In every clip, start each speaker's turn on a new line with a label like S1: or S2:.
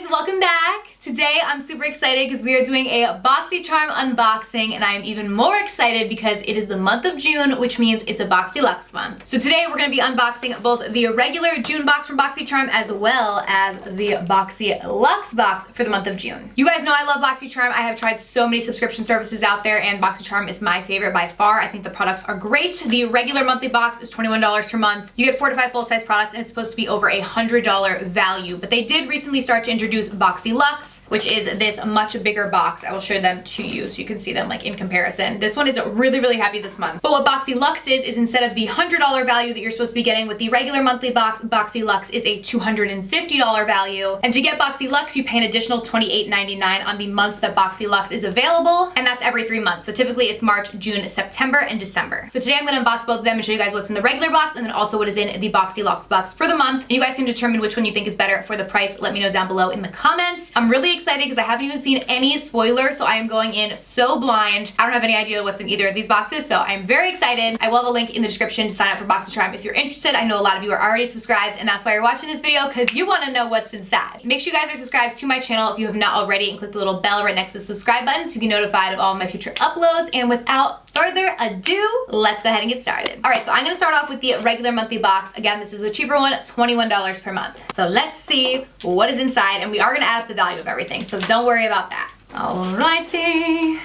S1: guys, welcome back. Today I'm super excited because we are doing a Boxycharm unboxing, and I am even more excited because it is the month of June, which means it's a Boxyluxe month. So today we're going to be unboxing both the regular June box from Boxycharm as well as the Boxyluxe box for the month of June. You guys know I love Boxycharm. I have tried so many subscription services out there, and Boxycharm is my favorite by far. I think the products are great. The regular monthly box is $21 per month. You get 4 to 5 full-size products, and it's supposed to be over $100 value. But they did recently start to introduce Boxyluxe, which is this much bigger box. I will show them to you so you can see them like in comparison. This one is really, really heavy this month. But what Boxyluxe is instead of the $100 value that you're supposed to be getting with the regular monthly box, Boxyluxe is a $250 value. And to get Boxyluxe, you pay an additional $28.99 on the months that Boxyluxe is available, and that's every 3 months. So typically it's March, June, September, and December. So today I'm gonna unbox both of them and show you guys what's in the regular box and then also what is in the Boxyluxe box for the month. And you guys can determine which one you think is better for the price. Let me know down below in the comments. I'm really excited because I haven't even seen any spoilers, so I am going in so blind. I don't have any idea what's in either of these boxes, so I'm very excited. I will have a link in the description to sign up for Boxycharm if you're interested. I know a lot of you are already subscribed, and that's why you're watching this video, because you want to know what's inside. Make sure you guys are subscribed to my channel if you have not already, and click the little bell right next to the subscribe button so you can be notified of all of my future uploads. And without further ado, let's go ahead and get started. All right, so I'm gonna start off with the regular monthly box. Again, this is the cheaper one, $21 per month. So let's see what is inside, and we are gonna add up the value of everything, so don't worry about that. Alrighty.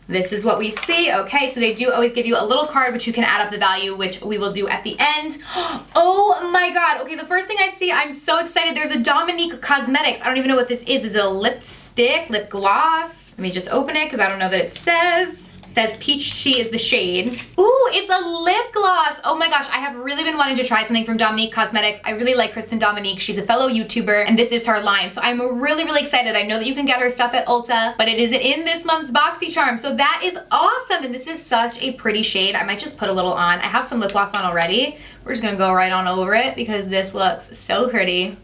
S1: This is what we see. Okay, so they do always give you a little card which you can add up the value, which we will do at the end. Oh my god. Okay, the first thing I see, I'm so excited. There's a Dominque Cosmetics. I don't even know what this is. Is it a lipstick, lip gloss? Let me just open it because I don't know that it says. It says Peach Tea is the shade. Ooh, it's a lip gloss. Oh my gosh, I have really been wanting to try something from Dominque Cosmetics. I really like Kristen Dominique. She's a fellow YouTuber, and this is her line. So I'm really, really excited. I know that you can get her stuff at Ulta, but it is in this month's Boxycharm. So that is awesome, and this is such a pretty shade. I might just put a little on. I have some lip gloss on already. We're just gonna go right on over it because this looks so pretty.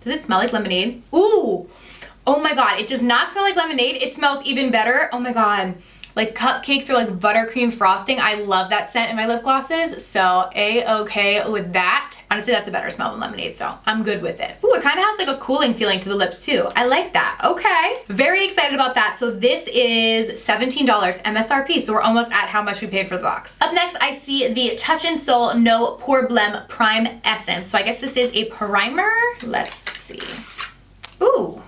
S1: Does it smell like lemonade? Ooh, oh my god, it does not smell like lemonade. It smells even better. Oh my god. Like cupcakes or like buttercream frosting. I love that scent in my lip glosses, so A-okay with that. Honestly, that's a better smell than lemonade, so I'm good with it. Ooh, it kind of has like a cooling feeling to the lips too. I like that. Okay, very excited about that. So this is $17 MSRP, so we're almost at how much we paid for the box. Up next, I see the Touch in Sol No Poreblem Prime Essence. So I guess this is a primer. Let's see. Ooh,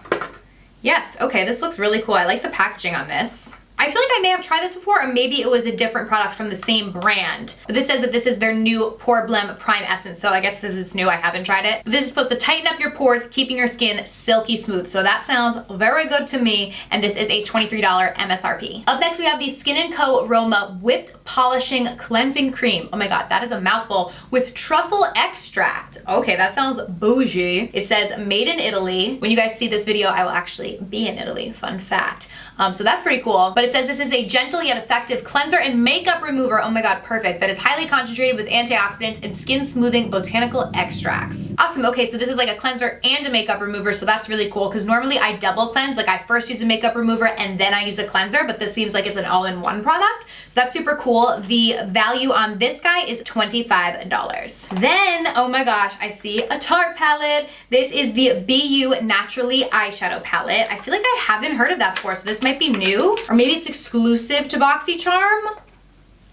S1: yes, okay, this looks really cool. I like the packaging on this. I feel like I may have tried this before, or maybe it was a different product from the same brand. But this says that this is their new Poreblem Prime Essence, so I guess this is new. I haven't tried it. This is supposed to tighten up your pores, keeping your skin silky smooth. So that sounds very good to me, and this is a $23 MSRP. Up next, we have the Skin & Co. Roma Whipped Polishing Cleansing Cream. Oh my god, that is a mouthful, with truffle extract. Okay, that sounds bougie. It says made in Italy. When you guys see this video, I will actually be in Italy. Fun fact. So that's pretty cool. But it says this is a gentle yet effective cleanser and makeup remover. Oh my god, perfect. That is highly concentrated with antioxidants and skin smoothing botanical extracts. Awesome. Okay, so this is like a cleanser and a makeup remover, so that's really cool because normally I double cleanse. Like I first use a makeup remover and then I use a cleanser, but this seems like it's an all-in-one product. So that's super cool. The value on this guy is $25. Then, oh my gosh, I see a Tarte palette. This is the BU Naturally eyeshadow palette. I feel like I haven't heard of that before, so this might be new, or maybe it's exclusive to Boxycharm.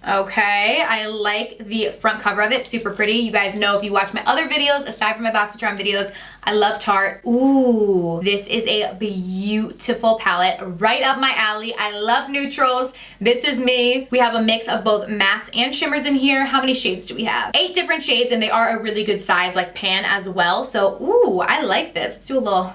S1: Okay, I like the front cover of it, super pretty. You guys know if you watch my other videos, aside from my Boxycharm videos, I love Tarte. Ooh, this is a beautiful palette, right up my alley. I love neutrals. This is me. We have a mix of both mattes and shimmers in here. How many shades do we have? 8 different shades, and they are a really good size, like pan as well. So, ooh, I like this. Let's do a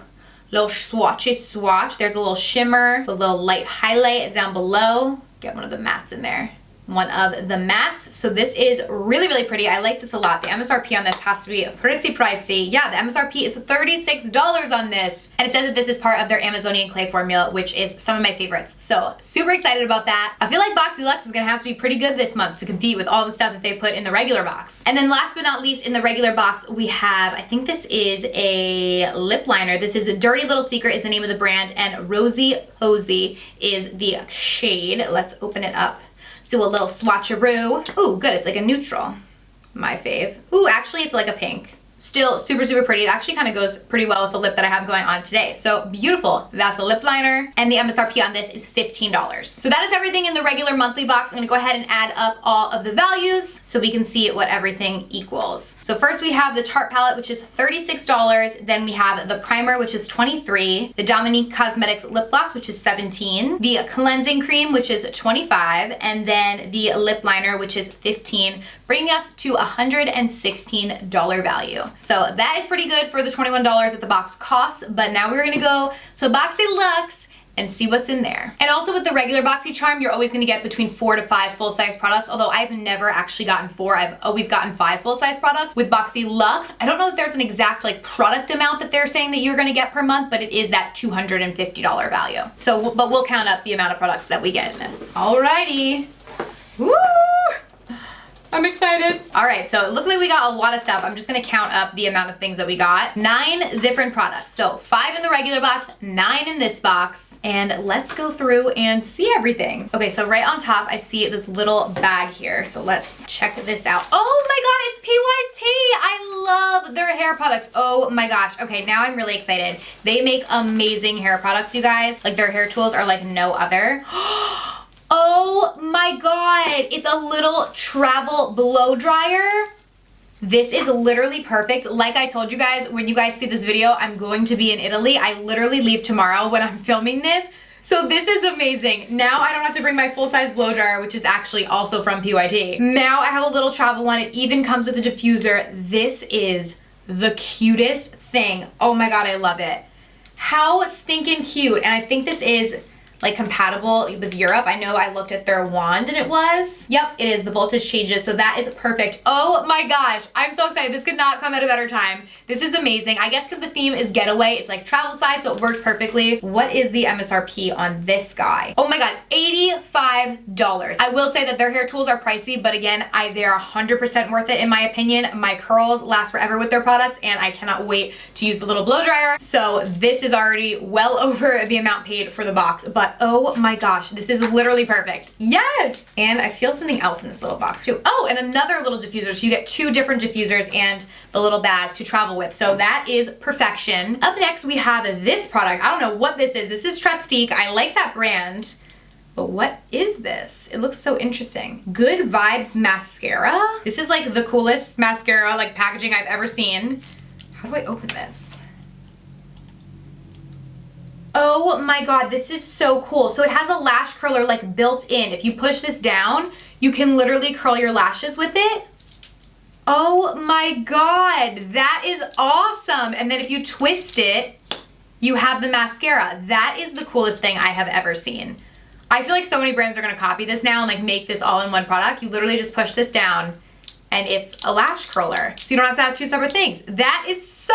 S1: little swatchy swatch. There's a little shimmer, a little light highlight down below. Get one of the mattes in there. One of the mattes. So this is really, really pretty. I like this a lot. The MSRP on this has to be pretty pricey. Yeah, the MSRP is $36 on this. And it says that this is part of their Amazonian clay formula, which is some of my favorites. So super excited about that. I feel like Boxyluxe is gonna have to be pretty good this month to compete with all the stuff that they put in the regular box. And then last but not least, in the regular box, we have, I think this is a lip liner. This is Dirty Little Secret is the name of the brand, and Rosy Posy is the shade. Let's open it up. Do a little swatcheroo. Ooh, good, it's like a neutral. My fave. Ooh, actually it's like a pink. still super, super pretty. It actually kind of goes pretty well with the lip that I have going on today. So beautiful. That's a lip liner. And the MSRP on this is $15. So that is everything in the regular monthly box. I'm gonna go ahead and add up all of the values so we can see what everything equals. So first we have the Tarte palette, which is $36. Then we have the primer, which is $23. The Dominque Cosmetics lip gloss, which is $17. The cleansing cream, which is $25. And then the lip liner, which is $15, bringing us to $116 value. So that is pretty good for the $21 that the box costs, but now we're gonna go to Boxyluxe and see what's in there. And also with the regular Boxycharm, you're always gonna get between 4 to 5 full-size products, although I've never actually gotten 4, I've always gotten 5 full-size products. With Boxyluxe, I don't know if there's an exact like product amount that they're saying that you're gonna get per month, but it is that $250 value. So, but we'll count up the amount of products that we get in this. Alrighty. Woo! I'm excited. All right, so it looks like we got a lot of stuff. I'm just gonna count up the amount of things that we got. 9 different products. So 5 in the regular box, 9 in this box, and let's go through and see everything. Okay, so right on top, I see this little bag here. So let's check this out. Oh my God, it's PYT. I love their hair products. Oh my gosh. Okay, now I'm really excited. They make amazing hair products, you guys. Like their hair tools are like no other. Oh my God, it's a little travel blow dryer. This is literally perfect. Like I told you guys, when you guys see this video, I'm going to be in Italy. I literally leave tomorrow when I'm filming this. So this is amazing. Now I don't have to bring my full-size blow dryer, which is actually also from PYT. Now I have a little travel one. It even comes with a diffuser. This is the cutest thing. Oh my God, I love it. How stinking cute. And I think this is like compatible with Europe. I know I looked at their wand and it was. Yep, it is. The voltage changes, so that is perfect. Oh my gosh, I'm so excited. This could not come at a better time. This is amazing. I guess because the theme is getaway, it's like travel size, so it works perfectly. What is the MSRP on this guy? Oh my God, $85. I will say that their hair tools are pricey, but again, they're 100% worth it in my opinion. My curls last forever with their products, and I cannot wait to use the little blow dryer. So this is already well over the amount paid for the box, but oh my gosh, this is literally perfect. Yes! And I feel something else in this little box too. Oh, and another little diffuser. So you get 2 different diffusers and the little bag to travel with. So that is perfection. Up next, we have this product. I don't know what this is. This is Trestique. I like that brand. But what is this? It looks so interesting. Good Vibes Mascara. This is like the coolest mascara like packaging I've ever seen. How do I open this? Oh my God, this is so cool. So it has a lash curler like built in. If you push this down, you can literally curl your lashes with it. Oh my God, that is awesome. And then if you twist it, you have the mascara. That is the coolest thing I have ever seen. I feel like so many brands are gonna copy this now and like make this all in one product. You literally just push this down and it's a lash curler. So you don't have to have 2 separate things. That is so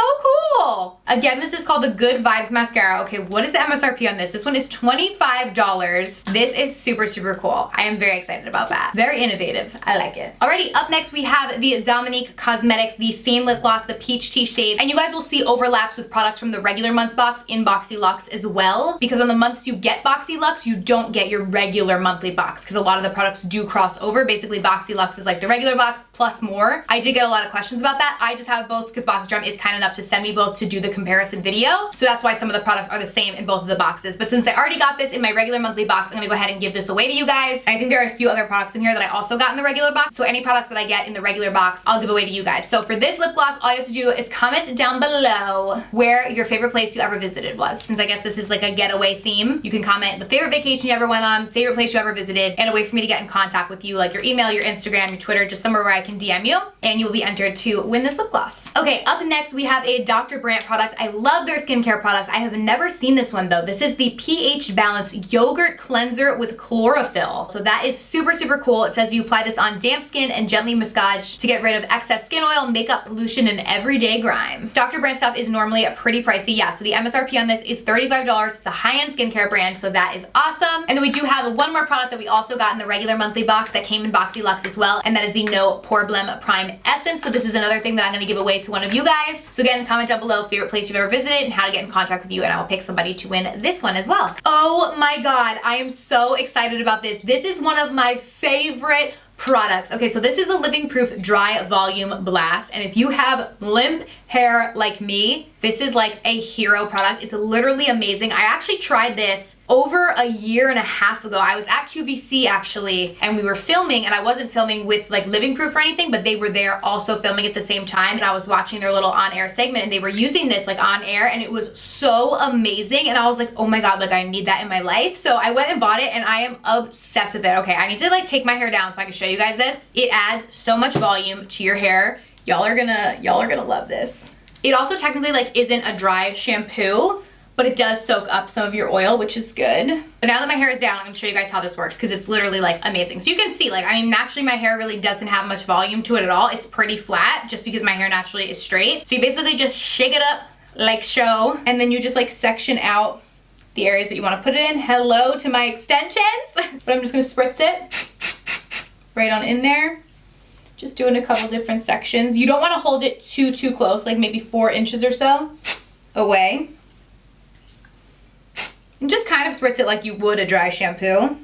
S1: cool. Again, this is called the Good Vibes Mascara. Okay, what is the MSRP on this? This one is $25. This is super, super cool. I am very excited about that. Very innovative, I like it. Alrighty, up next we have the Dominque Cosmetics, the same lip gloss, the peach tea shade. And you guys will see overlaps with products from the regular months box in Boxyluxe as well. Because on the months you get Boxyluxe, you don't get your regular monthly box. Because a lot of the products do cross over. Basically, Boxyluxe is like the regular box plus more. I did get a lot of questions about that. I just have both because Boxycharm is kind enough to send me both to do the comparison video. So that's why some of the products are the same in both of the boxes. But since I already got this in my regular monthly box, I'm gonna go ahead and give this away to you guys. And I think there are a few other products in here that I also got in the regular box. So any products that I get in the regular box, I'll give away to you guys. So for this lip gloss, all you have to do is comment down below where your favorite place you ever visited was. Since I guess this is like a getaway theme, you can comment the favorite vacation you ever went on, favorite place you ever visited, and a way for me to get in contact with you, like your email, your Instagram, your Twitter, just somewhere where I can DM you. And you will be entered to win this lip gloss. Okay, up next we have a Dr. Brant product. I love their skincare products. I have never seen this one though. This is the pH Balance Yogurt Cleanser with Chlorophyll. So that is super, super cool. It says you apply this on damp skin and gently massage to get rid of excess skin oil, makeup, pollution, and everyday grime. Dr. Brant stuff is normally pretty pricey. Yeah, so the MSRP on this is $35. It's a high-end skincare brand, so that is awesome. And then we do have one more product that we also got in the regular monthly box that came in Boxyluxe as well, and that is the No Poreblem Prime Essence. So this is another thing that I'm gonna give away to one of you guys. So again, comment down below favorite place you've ever visited and how to get in contact with you, and I will pick somebody to win this one as well. Oh my God, I am so excited about this. This is one of my favorite products. Okay, so this is a Living Proof Dry Volume Blast, and if you have limp hair like me, this is like a hero product. It's literally amazing. I actually tried this over a year and a half ago. I was at QVC actually, and we were filming, and I wasn't filming with like Living Proof or anything, but they were there also filming at the same time, and I was watching their little on-air segment, and they were using this like on air, and it was so amazing, and I was like, oh my god, like I need that in my life. So I went and bought it, and I am obsessed with it. Okay, I need to like take my hair down so I can show you guys this. It adds so much volume to your hair. Y'all are gonna love this. It also technically like isn't a dry shampoo, but it does soak up some of your oil, which is good. But now that my hair is down, I'm gonna show you guys how this works because it's literally like amazing. So you can see, like, I mean, naturally my hair really doesn't have much volume to it at all. It's pretty flat just because my hair naturally is straight. So you basically just shake it up like so, and then you just like section out the areas that you wanna put it in. Hello to my extensions. But I'm just gonna spritz it right on in there. Just doing a couple different sections. You don't want to hold it too close, like maybe 4 inches or so away. And just kind of spritz it like you would a dry shampoo.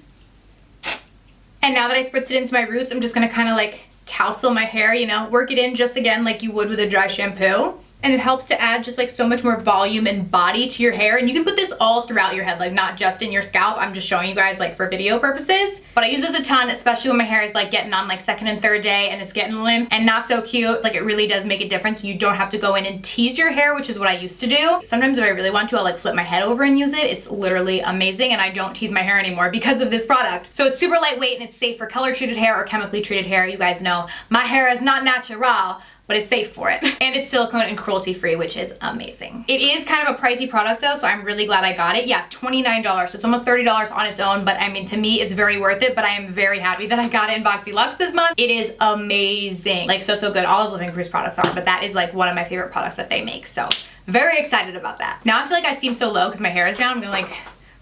S1: And now that I spritz it into my roots, I'm just gonna kind of like tousle my hair, you know, work it in just again like you would with a dry shampoo. And it helps to add just like so much more volume and body to your hair. And you can put this all throughout your head, like not just in your scalp. I'm just showing you guys like for video purposes. But I use this a ton, especially when my hair is like getting on like 2nd and 3rd day and it's getting limp and not so cute. Like it really does make a difference. You don't have to go in and tease your hair, which is what I used to do. Sometimes if I really want to, I'll like flip my head over and use it. It's literally amazing, and I don't tease my hair anymore because of this product. So it's super lightweight and it's safe for color treated hair or chemically treated hair. You guys know my hair is not natural, but it's safe for it. And it's silicone and cruelty free, which is amazing. It is kind of a pricey product though, so I'm really glad I got it. Yeah, $29, so it's almost $30 on its own, but I mean, to me, it's very worth it, but I am very happy that I got it in Boxyluxe this month. It is amazing. Like so good. All of Living Proof's products are, but that is like one of my favorite products that they make, so very excited about that. Now I feel like I seem so low because my hair is down. I'm gonna like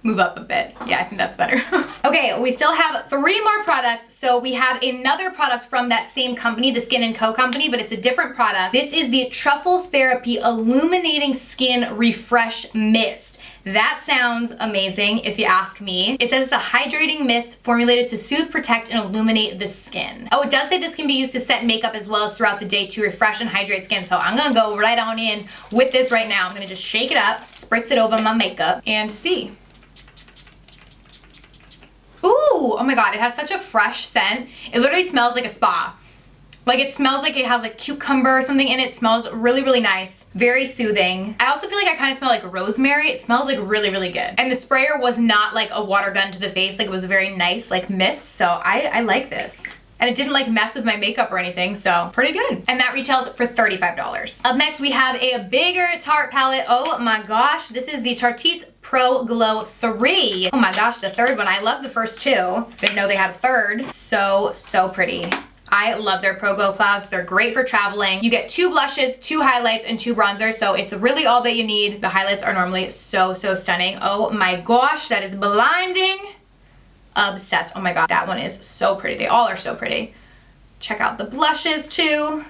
S1: move up a bit. Yeah, I think that's better. Okay, we still have 3 more products. So we have another product from that same company, the Skin & Co company, but it's a different product. This is the Truffle Therapy Illuminating Skin Refresh Mist. That sounds amazing if you ask me. It says it's a hydrating mist formulated to soothe, protect, and illuminate the skin. Oh, it does say this can be used to set makeup as well as throughout the day to refresh and hydrate skin. So I'm gonna go right on in with this right now. I'm gonna just shake it up, spritz it over my makeup, and see. Ooh, oh my god, it has such a fresh scent. It literally smells like a spa. Like it smells like it has like cucumber or something in it. It smells really nice. Very soothing. I also feel like I kind of smell like rosemary. It smells like really good. And the sprayer was not like a water gun to the face. Like it was a very nice like mist. So I like this. And it didn't like mess with my makeup or anything, so pretty good. And that retails for $35. Up next, we have a bigger Tarte palette. Oh my gosh, this is the Tarteist Pro Glow 3. Oh my gosh, the 3rd one. I love the first 2. Didn't know they had a 3rd. So pretty. I love their Pro Glow clouds. They're great for traveling. You get 2 blushes, 2 highlights, and 2 bronzers, so it's really all that you need. The highlights are normally so stunning. Oh my gosh, that is blinding. Obsessed. Oh my god, that one is so pretty. They all are so pretty. Check out the blushes too.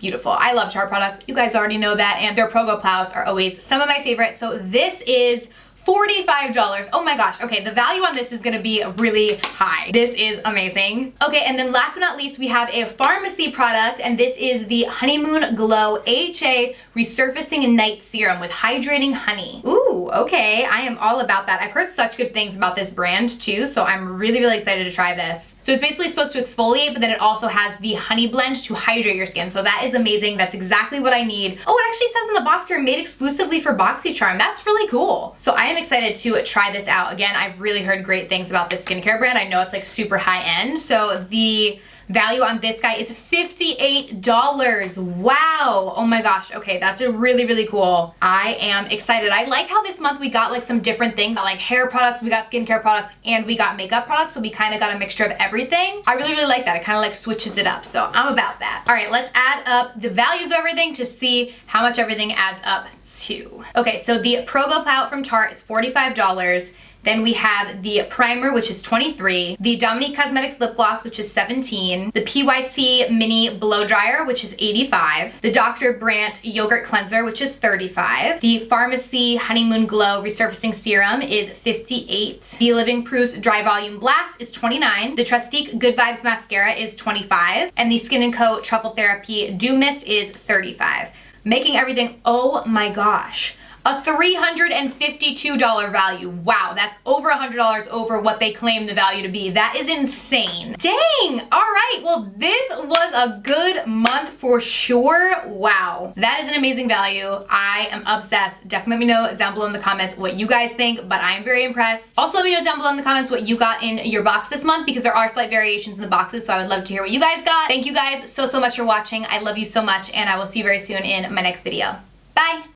S1: Beautiful. I love Tarte products. You guys already know that, and their Pro Glow clouds are always some of my favorites. So this is $45. Oh my gosh. Okay, the value on this is gonna be really high. This is amazing. Okay, and then last but not least, we have a Farmacy product, and this is the Honeymoon Glow AHA Resurfacing Night Serum with hydrating honey. Ooh, okay. I am all about that. I've heard such good things about this brand too, so I'm really excited to try this. So it's basically supposed to exfoliate, but then it also has the honey blend to hydrate your skin. So that is amazing. That's exactly what I need. Oh, it actually says in the box here, made exclusively for Boxycharm. That's really cool. So I am excited to try this out. Again, I've really heard great things about this skincare brand. I know it's like super high end. So the value on this guy is $58. Wow. Oh my gosh. Okay, that's a really cool. I am excited. I like how this month we got like some different things, like hair products, we got skincare products, and we got makeup products. So we kind of got a mixture of everything. I really like that. It kind of like switches it up. So I'm about that. All right, let's add up the values of everything to see how much everything adds up to. Okay, so the Pro Glow palette from Tarte is $45. Then we have the primer, which is $23, the Dominque Cosmetics lip gloss, which is $17, the PYT mini blow dryer, which is $85, the Dr. Brant yogurt cleanser, which is $35, the Farmacy Honeymoon Glow resurfacing serum is $58, the Living Proof's dry volume blast is $29, the Trestique Good Vibes mascara is $25, and the Skin & Co. Truffle Therapy Dew Mist is $35. Making everything, oh my gosh, a $352 value. Wow, that's over $100 over what they claim the value to be. That is insane. Dang, all right, well this was a good month for sure. Wow, that is an amazing value. I am obsessed. Definitely let me know down below in the comments what you guys think, but I am very impressed. Also let me know down below in the comments what you got in your box this month, because there are slight variations in the boxes, so I would love to hear what you guys got. Thank you guys so much for watching. I love you so much, and I will see you very soon in my next video. Bye.